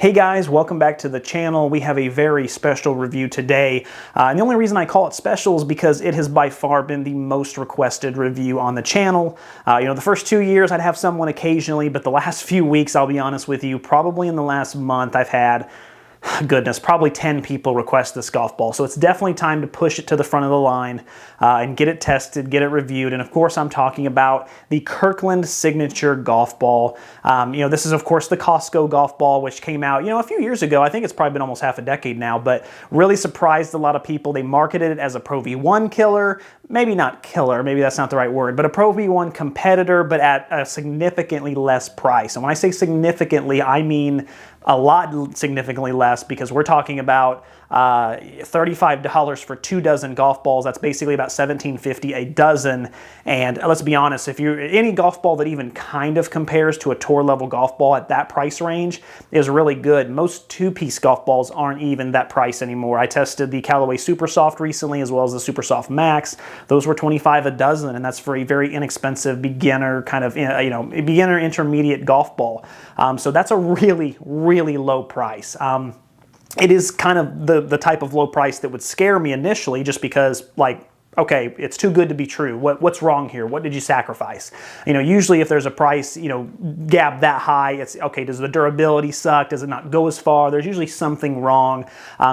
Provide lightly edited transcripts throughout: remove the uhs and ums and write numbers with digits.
Hey guys, welcome back to the channel. We have a very special review today. And the only reason I call it special is because it has by far been the most requested review on the channel. The first 2 years I'd have someone occasionally, but the last few weeks, I'll be honest with you, probably in the last month I've had, goodness, probably 10 people request this golf ball. So it's definitely time to push it to the front of the line and get it tested, get it reviewed. And of course, I'm talking about the Kirkland Signature Golf Ball. This is of course the Costco golf ball, which came out, a few years ago. I think it's probably been almost half a decade now, but really surprised a lot of people. They marketed it as a Pro V1 killer, maybe not killer, maybe that's not the right word, but a Pro V1 competitor, but at a significantly less price. And when I say significantly, I mean a lot significantly less, because we're talking about $35 for 2 dozen golf balls. That's basically about $17.50 a dozen. And let's be honest, if you're any golf ball that even kind of compares to a tour level golf ball at that price range is really good. Most 2-piece golf balls aren't even that price anymore. I tested the Callaway Super Soft recently, as well as the Super Soft Max. Those were $25 a dozen, and that's for a very inexpensive beginner kind of, beginner intermediate golf ball. So that's a really, really low price. It is kind of the type of low price that would scare me initially, just because, okay, it's too good to be true. What's wrong here? What did you sacrifice? Usually if there's a price, gap that high, it's, okay, does the durability suck? Does it not go as far? There's usually something wrong.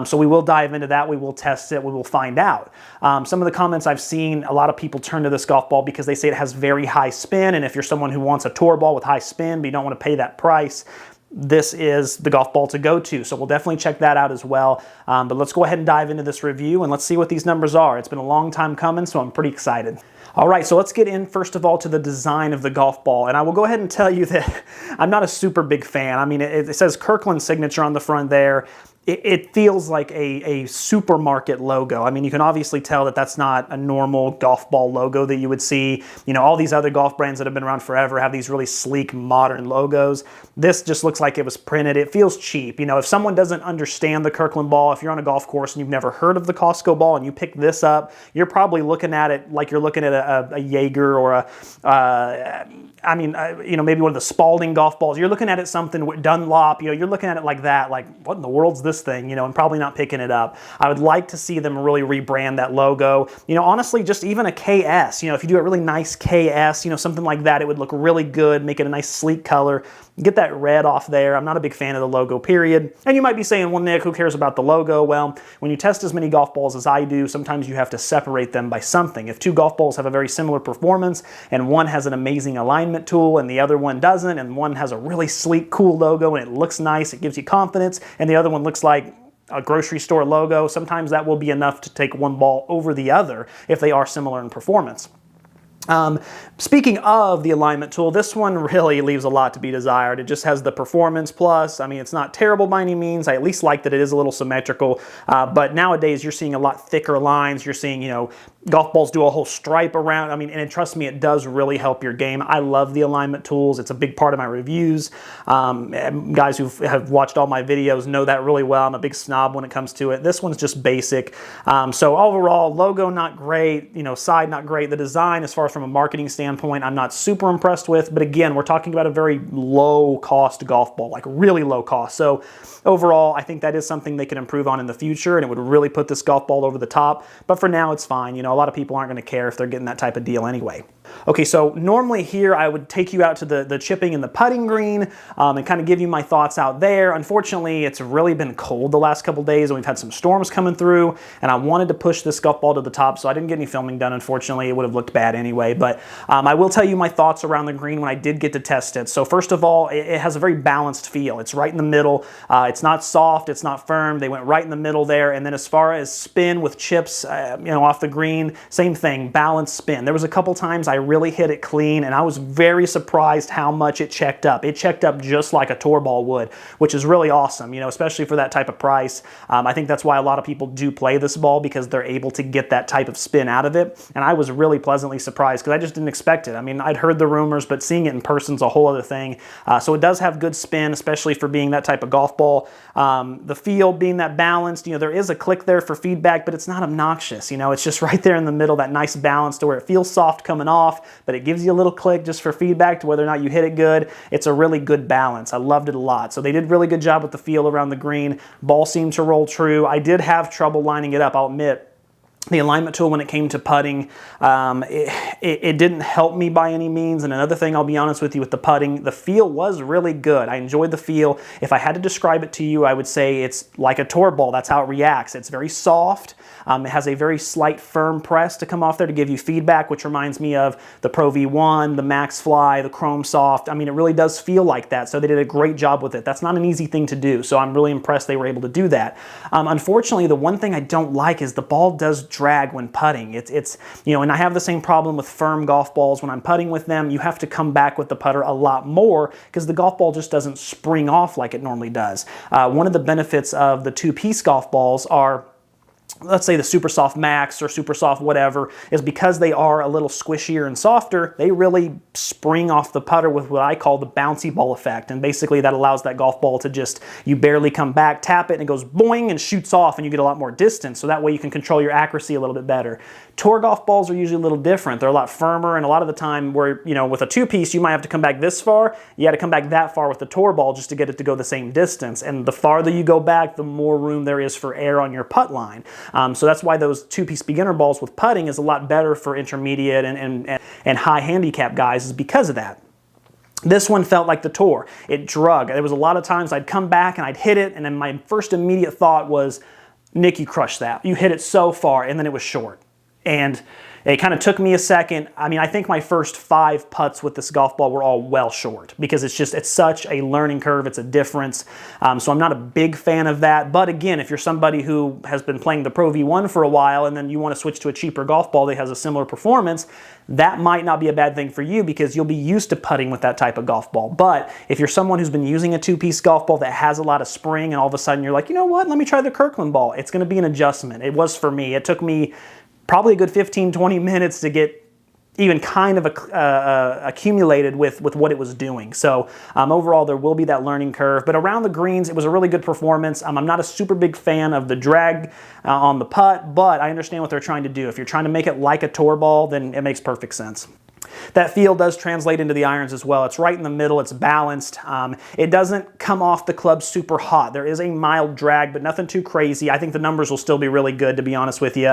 So we will dive into that. We will test it. We will find out. Some of the comments I've seen, a lot of people turn to this golf ball because they say it has very high spin. And if you're someone who wants a tour ball with high spin, but you don't want to pay that price, this is the golf ball to go to. So we'll definitely check that out as well. But let's go ahead and dive into this review and let's see what these numbers are. It's been a long time coming, so I'm pretty excited. All right, so let's get in first of all to the design of the golf ball. And I will go ahead and tell you that I'm not a super big fan. I mean, it says Kirkland Signature on the front there. It feels like a supermarket logo. I mean, you can obviously tell that that's not a normal golf ball logo that you would see. All these other golf brands that have been around forever have these really sleek, modern logos. This just looks like it was printed. It feels cheap. If someone doesn't understand the Kirkland ball, if you're on a golf course and you've never heard of the Costco ball and you pick this up, you're probably looking at it like you're looking at a Jaeger or maybe one of the Spalding golf balls. You're looking at it something with Dunlop, you're looking at it like that, like, what in the world's this thing, and probably not picking it up. I would like to see them really rebrand that logo. Honestly, just even a KS, if you do a really nice KS, something like that, it would look really good, make it a nice sleek color. Get that red off there. I'm not a big fan of the logo, period. And you might be saying, well, Nick, who cares about the logo? Well, when you test as many golf balls as I do, sometimes you have to separate them by something. If 2 golf balls have a very similar performance and one has an amazing alignment tool and the other one doesn't, and one has a really sleek, cool logo and it looks nice, it gives you confidence, and the other one looks like a grocery store logo, sometimes that will be enough to take one ball over the other if they are similar in performance. Speaking of the alignment tool, this one really leaves a lot to be desired. It just has the Performance Plus. I mean, it's not terrible by any means. I at least like that it is a little symmetrical, but nowadays you're seeing a lot thicker lines. You're seeing, golf balls do a whole stripe around. I mean, and trust me, it does really help your game. I love the alignment tools. It's a big part of my reviews. Guys who have watched all my videos know that really well. I'm a big snob when it comes to it. This one's just basic. So overall, logo not great, side not great. The design, as far as from a marketing standpoint, I'm not super impressed with, but again, we're talking about a very low cost golf ball, like really low cost. So overall, I think that is something they can improve on in the future, and it would really put this golf ball over the top. But for now, it's fine. A lot of people aren't going to care if they're getting that type of deal anyway. Okay, so normally here I would take you out to the chipping and the putting green and kind of give you my thoughts out there. Unfortunately, it's really been cold the last couple days and we've had some storms coming through, and I wanted to push this golf ball to the top, so I didn't get any filming done, unfortunately. It would have looked bad anyway, but I will tell you my thoughts around the green when I did get to test it. So first of all, it has a very balanced feel. It's right in the middle. It's not soft, it's not firm. They went right in the middle there. And then as far as spin with chips, off the green, same thing, balanced spin. There was a couple times I really hit it clean, and I was very surprised how much it checked up. It checked up just like a tour ball would, which is really awesome, especially for that type of price. I think that's why a lot of people do play this ball, because they're able to get that type of spin out of it. And I was really pleasantly surprised surprised because I just didn't expect it. I mean, I'd heard the rumors, but seeing it in person's a whole other thing. So it does have good spin, especially for being that type of golf ball. The feel being that balanced, you know, there is a click there for feedback, but it's not obnoxious. You know, it's just right there in the middle, that nice balance to where it feels soft coming off, but it gives you a little click just for feedback to whether or not you hit it good. It's a really good balance. I loved it a lot. So they did a really good job with the feel around the green. Ball seemed to roll true. I did have trouble lining it up, I'll admit. The alignment tool, when it came to putting, it didn't help me by any means. And another thing, I'll be honest with you, with the putting, the feel was really good. I enjoyed the feel. If I had to describe it to you, I would say it's like a tour ball. That's how it reacts. It's very soft. It has a very slight firm press to come off there to give you feedback, which reminds me of the Pro V1, the Max Fly, the Chrome Soft. I mean, it really does feel like that. So they did a great job with it. That's not an easy thing to do. So I'm really impressed they were able to do that. Unfortunately, the one thing I don't like is the ball does drag when putting. It's you know, and I have the same problem with firm golf balls. When I'm putting with them, you have to come back with the putter a lot more because the golf ball just doesn't spring off like it normally does. One of the benefits of the two-piece golf balls are, let's say the Super Soft Max or Super Soft whatever, is because they are a little squishier and softer, they really spring off the putter with what I call the bouncy ball effect. And basically that allows that golf ball to just, you barely come back, tap it, and it goes boing and shoots off, and you get a lot more distance. So that way you can control your accuracy a little bit better. Tour golf balls are usually a little different. They're a lot firmer, and a lot of the time where, you know, with a two-piece, you might have to come back this far. You had to come back that far with the tour ball just to get it to go the same distance. And the farther you go back, the more room there is for air on your putt line. So that's why those two-piece beginner balls with putting is a lot better for intermediate and high handicap guys, is because of that. This one felt like the tour. It drug. There was a lot of times I'd come back and I'd hit it, and then my first immediate thought was, Nick, you crushed that. You hit it so far, and then it was short. And it kind of took me a second. I mean, I think my first 5 putts with this golf ball were all well short because it's such a learning curve. It's a difference. So I'm not a big fan of that. But again, if you're somebody who has been playing the Pro V1 for a while and then you want to switch to a cheaper golf ball that has a similar performance, that might not be a bad thing for you because you'll be used to putting with that type of golf ball. But if you're someone who's been using a two-piece golf ball that has a lot of spring and all of a sudden you're like, you know what, let me try the Kirkland ball, it's going to be an adjustment. It was for me. It took me probably a good 15-20 minutes to get even kind of accumulated with what it was doing. So overall, there will be that learning curve. But around the greens, it was a really good performance. I'm not a super big fan of the drag on the putt, but I understand what they're trying to do. If you're trying to make it like a tour ball, then it makes perfect sense. That feel does translate into the irons as well. It's right in the middle. It's balanced. It doesn't come off the club super hot. There is a mild drag, but nothing too crazy. I think the numbers will still be really good, to be honest with you.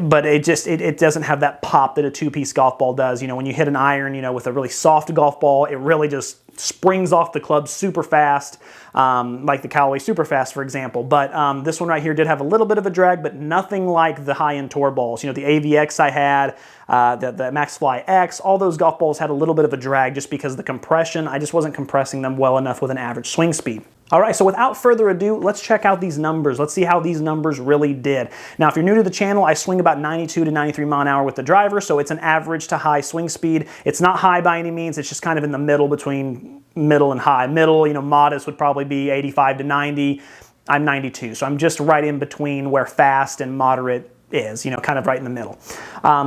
But it doesn't have that pop that a two-piece golf ball does. You know, when you hit an iron, you know, with a really soft golf ball, it really just springs off the club super fast, like the Callaway Super Fast, for example. But this one right here did have a little bit of a drag, but nothing like the high-end tour balls. You know, the AVX I had, the Max Fly X, all those golf balls had a little bit of a drag just because of the compression. I just wasn't compressing them well enough with an average swing speed. All right, so without further ado, let's check out these numbers. Let's see how these numbers really did. Now, if you're new to the channel, I swing about 92 to 93 mile an hour with the driver, so it's an average to high swing speed. It's not high by any means. It's just kind of in the middle between middle and high. Middle, you know, modest would probably be 85 to 90. I'm 92, so I'm just right in between where fast and moderate is, you know, kind of right in the middle.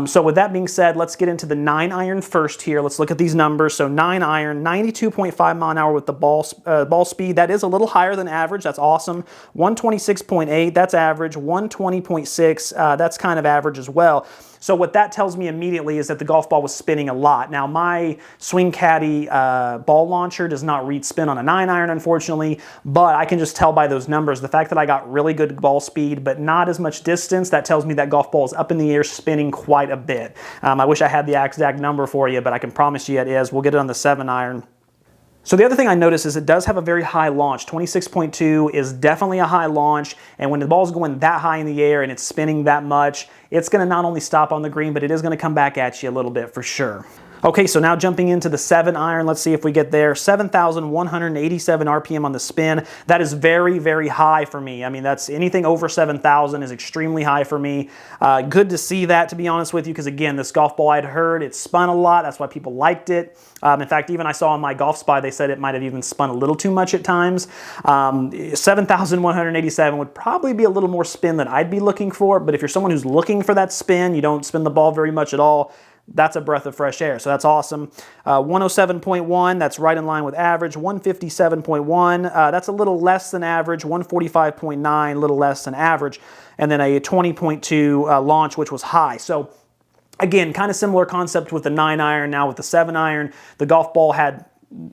So with that being said, let's get into the 9-iron first here. Let's look at these numbers. So 9-iron, 92.5 mile an hour with the ball speed. That is a little higher than average. That's awesome. 126.8, that's average. 120.6, that's kind of average as well. So what that tells me immediately is that the golf ball was spinning a lot. Now, my Swing Caddy ball launcher does not read spin on a 9-iron, unfortunately, but I can just tell by those numbers. The fact that I got really good ball speed, but not as much distance, that tells me that golf ball is up in the air spinning quite a bit. I wish I had the exact number for you, but I can promise you it is. We'll get it on the 7-iron. So the other thing I noticed is it does have a very high launch. 26.2 is definitely a high launch, and when the ball's going that high in the air and it's spinning that much, it's going to not only stop on the green, but it is going to come back at you a little bit for sure. Okay, so now jumping into the 7-iron, let's see if we get there. 7,187 RPM on the spin. That is very, very high for me. I mean, that's anything over 7,000 is extremely high for me. Good to see that, to be honest with you, because again, this golf ball I'd heard, it spun a lot. That's why people liked it. In fact, even I saw on my Golf Spy, they said it might have even spun a little too much at times. 7,187 would probably be a little more spin than I'd be looking for, but if you're someone who's looking for that spin, you don't spin the ball very much at all, that's a breath of fresh air. So that's awesome. 107.1, that's right in line with average. 157.1, that's a little less than average. 145.9, a little less than average. And then a 20.2 launch, which was high. So again, kind of similar concept with the 9-iron. Now with the 7-iron, the golf ball had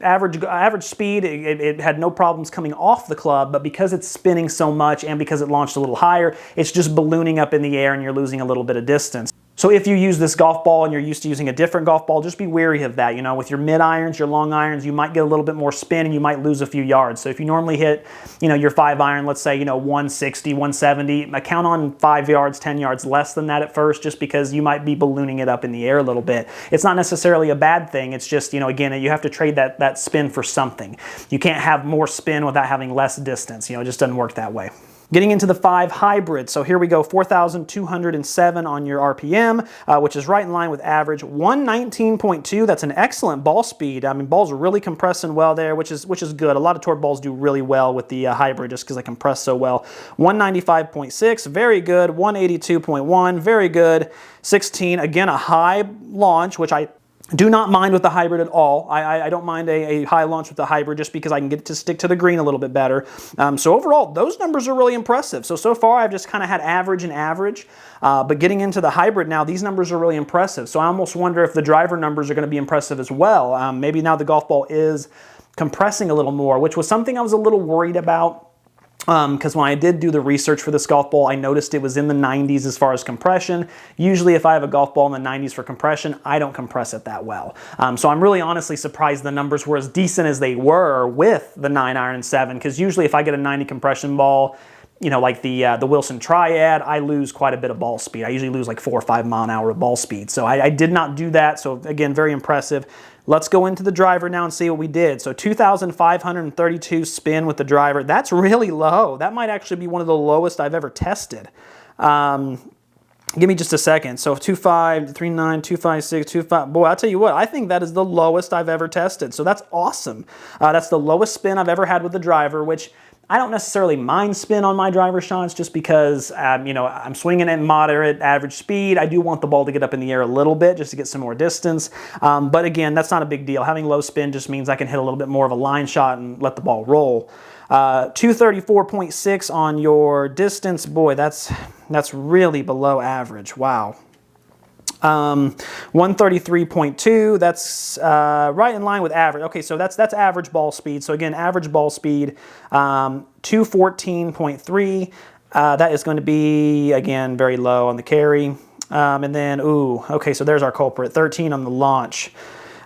average speed. It had no problems coming off the club, but because it's spinning so much and because it launched a little higher, it's just ballooning up in the air and you're losing a little bit of distance. So if you use this golf ball and you're used to using a different golf ball, just be wary of that. You know, with your mid irons, your long irons, you might get a little bit more spin and you might lose a few yards. So if you normally hit, you know, your 5-iron, let's say, you know, 160, 170, count on 5 yards, 10 yards less than that at first, just because you might be ballooning it up in the air a little bit. It's not necessarily a bad thing. It's just, you know, again, you have to trade that spin for something. You can't have more spin without having less distance. You know, it just doesn't work that way. Getting into the 5 hybrid, so here we go, 4,207 on your RPM, which is right in line with average. 119.2, that's an excellent ball speed. I mean, balls are really compressing well there, which is good. A lot of torque balls do really well with the hybrid just because they compress so well. 195.6, very good. 182.1, very good. 16, again, a high launch, which I do not mind with the hybrid at all. I don't mind a high launch with the hybrid just because I can get it to stick to the green a little bit better. So overall, those numbers are really impressive. So far I've just kind of had average and average, but getting into the hybrid now, these numbers are really impressive. So I almost wonder if the driver numbers are going to be impressive as well. Maybe now the golf ball is compressing a little more, which was something I was a little worried about. Because when I did do the research for this golf ball, I noticed it was in the 90s as far as compression. Usually if I have a golf ball in the 90s for compression, I don't compress it that well. So I'm really honestly surprised the numbers were as decent as they were with the 9-iron and 7, because usually if I get a 90 compression ball, you know, like the Wilson Triad, I lose quite a bit of ball speed. I usually lose like 4 or 5 mile an hour of ball speed. So I did not do that. So again, very impressive. Let's go into the driver now and see what we did. So 2,532 spin with the driver. That's really low. That might actually be one of the lowest I've ever tested. Give me just a second. So 2.5, 3.9, 2.56, 2.5. Boy, I'll tell you what, I think that is the lowest I've ever tested. So that's awesome. That's the lowest spin I've ever had with the driver, which I don't necessarily mind spin on my driver shots just because, you know, I'm swinging at moderate average speed. I do want the ball to get up in the air a little bit just to get some more distance. But again, that's not a big deal. Having low spin just means I can hit a little bit more of a line shot and let the ball roll. 234.6 on your distance. Boy, that's really below average. Wow. 133.2, that's right in line with average. Okay, so that's average ball speed. So again, average ball speed, 214.3. That is going to be, again, very low on the carry. And then, okay, so there's our culprit, 13 on the launch.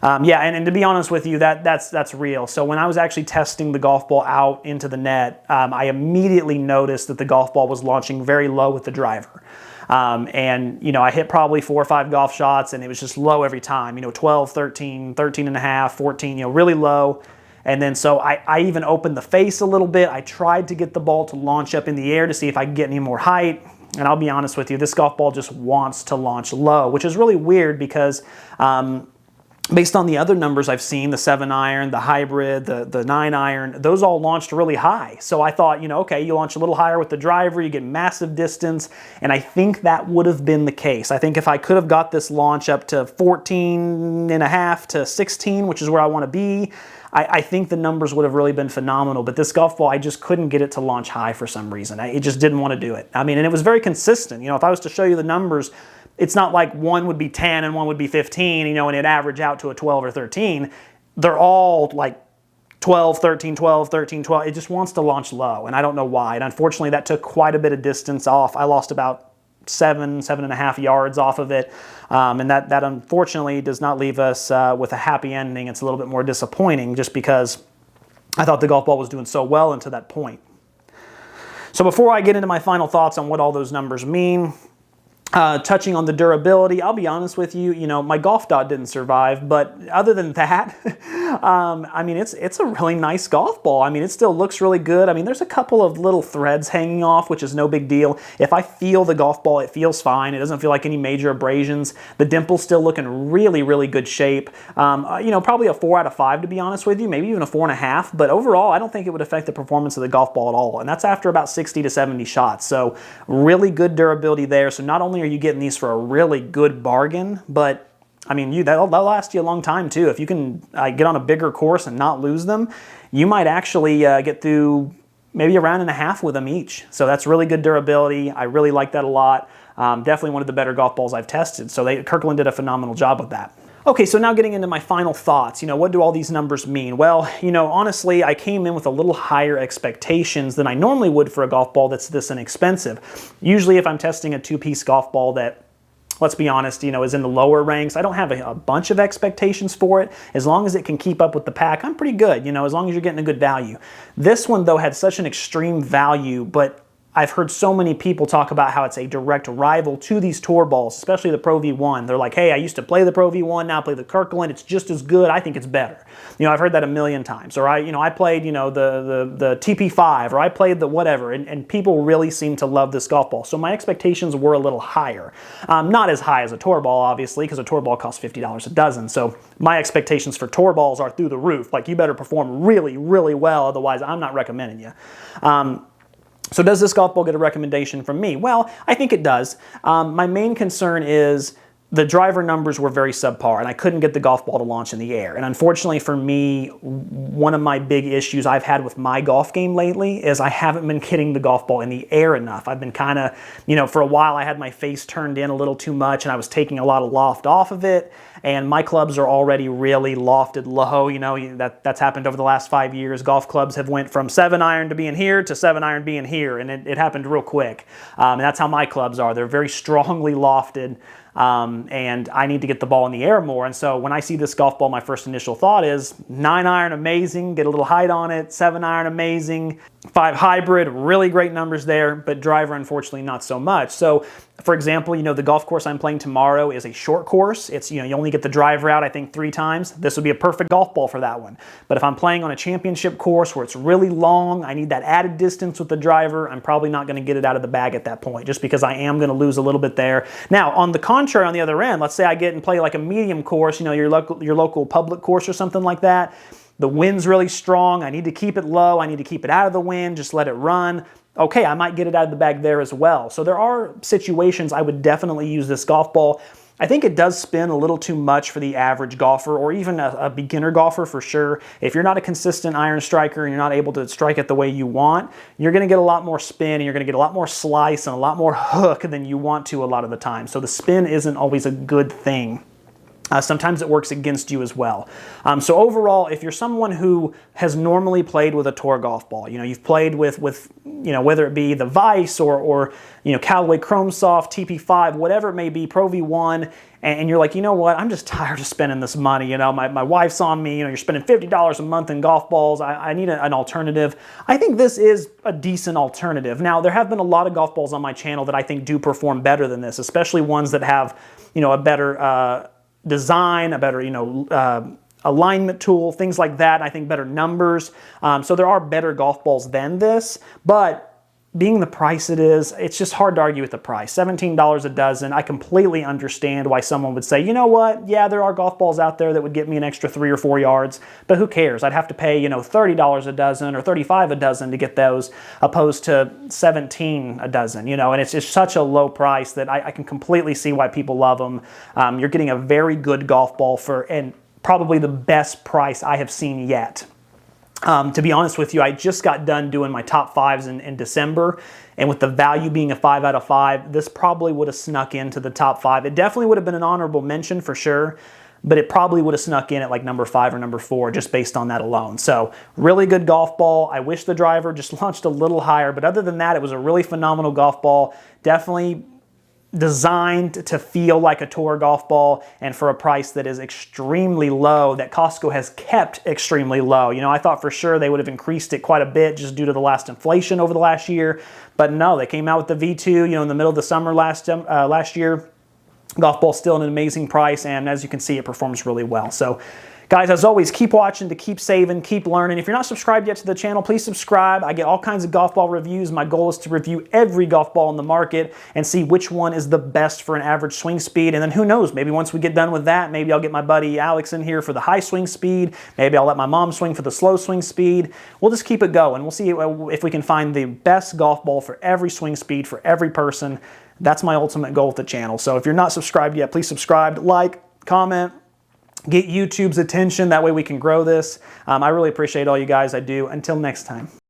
Yeah, and to be honest with you, that's real. So when I was actually testing the golf ball out into the net, I immediately noticed that the golf ball was launching very low with the driver. And, you know, I hit probably 4 or 5 golf shots and it was just low every time, you know, 12, 13, 13 and a half, 14, you know, really low. And then so I even opened the face a little bit. I tried to get the ball to launch up in the air to see if I could get any more height. And I'll be honest with you, this golf ball just wants to launch low, which is really weird because, based on the other numbers I've seen, the 7-iron, the hybrid, the 9-iron, those all launched really high. So I thought, you know, okay, you launch a little higher with the driver, you get massive distance, and I think that would have been the case. I think if I could have got this launch up to 14 and a half to 16, which is where I want to be, I think the numbers would have really been phenomenal. But this golf ball, I just couldn't get it to launch high for some reason. It just didn't want to do it. I mean, and it was very consistent. You know, if I was to show you the numbers, it's not like one would be 10 and one would be 15, you know, and it'd average out to a 12 or 13. They're all like 12, 13, 12, 13, 12. It just wants to launch low, and I don't know why. And unfortunately, that took quite a bit of distance off. I lost about 7.5 yards off of it. And that unfortunately does not leave us with a happy ending. It's a little bit more disappointing just because I thought the golf ball was doing so well until that point. So before I get into my final thoughts on what all those numbers mean, touching on the durability, I'll be honest with you, you know, my Golf Dot didn't survive, but other than that, I mean, it's a really nice golf ball. I mean, it still looks really good. I mean, there's a couple of little threads hanging off, which is no big deal. If I feel the golf ball, it feels fine. It doesn't feel like any major abrasions. The dimple's still looking really, really good shape. You know, probably a 4 out of 5, to be honest with you, maybe even a 4.5, but overall, I don't think it would affect the performance of the golf ball at all. And that's after about 60 to 70 shots. So really good durability there. So not only are you getting these for a really good bargain, but I mean, that'll last you a long time too. If you can get on a bigger course and not lose them, you might actually get through maybe a round and a half with them each. So that's really good durability. I really like that a lot. Definitely one of the better golf balls I've tested. So Kirkland did a phenomenal job with that. Okay, so now getting into my final thoughts. What do all these numbers mean? Well, honestly, I came in with a little higher expectations than I normally would for a golf ball that's this inexpensive. Usually if I'm testing a two-piece golf ball that, let's be honest, is in the lower ranks, I don't have a bunch of expectations for it. As long as it can keep up with the pack, I'm pretty good, as long as you're getting a good value. This one, though, had such an extreme value, but I've heard so many people talk about how it's a direct rival to these tour balls, especially the Pro V1. They're like, hey, I used to play the Pro V1, now I play the Kirkland. It's just as good. I think it's better. I've heard that a million times. Or I played, the TP5, or I played the whatever, and people really seem to love this golf ball. So my expectations were a little higher. Not as high as a tour ball, obviously, because a tour ball costs $50 a dozen. So my expectations for tour balls are through the roof. Like, you better perform really, really well, otherwise I'm not recommending you. So does this golf ball get a recommendation from me? Well, I think it does. My main concern is the driver numbers were very subpar, and I couldn't get the golf ball to launch in the air. And unfortunately for me, one of my big issues I've had with my golf game lately is I haven't been getting the golf ball in the air enough. I've been kind of, for a while I had my face turned in a little too much, and I was taking a lot of loft off of it. And my clubs are already really lofted low. That's happened over the last 5 years. Golf clubs have went from 7-iron to being here to 7-iron being here, and it happened real quick. And that's how my clubs are. They're very strongly lofted. And I need to get the ball in the air more. And so when I see this golf ball, my first initial thought is 9-iron, amazing, get a little height on it, 7-iron, amazing, 5 hybrid, really great numbers there, but driver, unfortunately, not so much. So, for example, the golf course I'm playing tomorrow is a short course. It's, you only get the driver out, I think, 3 times. This would be a perfect golf ball for that one. But if I'm playing on a championship course where it's really long, I need that added distance with the driver, I'm probably not going to get it out of the bag at that point, just because I am going to lose a little bit there. Now, on the contrary, on the other end, let's say I get and play like a medium course, your local public course or something like that. The wind's really strong. I need to keep it low. I need to keep it out of the wind. Just let it run. Okay, I might get it out of the bag there as well. So there are situations I would definitely use this golf ball. I think it does spin a little too much for the average golfer, or even a beginner golfer for sure. If you're not a consistent iron striker and you're not able to strike it the way you want, you're going to get a lot more spin, and you're going to get a lot more slice and a lot more hook than you want to a lot of the time. So the spin isn't always a good thing. Sometimes it works against you as well. So overall, if you're someone who has normally played with a tour golf ball, you've played with whether it be the Vice or Callaway Chrome Soft, TP5, whatever it may be, Pro V1, and you're like, you know what, I'm just tired of spending this money. My wife's on me, you're spending $50 a month in golf balls. I need an alternative. I think this is a decent alternative. Now, there have been a lot of golf balls on my channel that I think do perform better than this, especially ones that have, a better design, a better, alignment tool, things like that. I think better numbers. So there are better golf balls than this, but being the price it is, it's just hard to argue with the price. $17 a dozen. I completely understand why someone would say, you know what? Yeah, there are golf balls out there that would get me an extra 3 or 4 yards, but who cares? I'd have to pay, $30 a dozen or $35 a dozen to get those, opposed to $17 a dozen, and it's just such a low price that I can completely see why people love them. You're getting a very good golf ball and probably the best price I have seen yet. To be honest with you, I just got done doing my top 5s in December, and with the value being a 5 out of 5, this probably would have snuck into the top 5. It definitely would have been an honorable mention for sure, but it probably would have snuck in at like number 5 or number 4 just based on that alone. So really good golf ball. I wish the driver just launched a little higher, but other than that, it was a really phenomenal golf ball. Definitely designed to feel like a tour golf ball, and for a price that is extremely low, that Costco has kept extremely low. I thought for sure they would have increased it quite a bit just due to the last inflation over the last year, but no, they came out with the V2, in the middle of the summer last year. Golf ball still an amazing price, and as you can see, it performs really well. So guys, as always, keep watching to keep saving, keep learning. If you're not subscribed yet to the channel, please subscribe. I get all kinds of golf ball reviews. My goal is to review every golf ball in the market and see which one is the best for an average swing speed. And then who knows, maybe once we get done with that, maybe I'll get my buddy Alex in here for the high swing speed. Maybe I'll let my mom swing for the slow swing speed. We'll just keep it going. We'll see if we can find the best golf ball for every swing speed for every person. That's my ultimate goal with the channel. So if you're not subscribed yet, please subscribe, like, comment, get YouTube's attention. That way we can grow this. I really appreciate all you guys. I do. Until next time.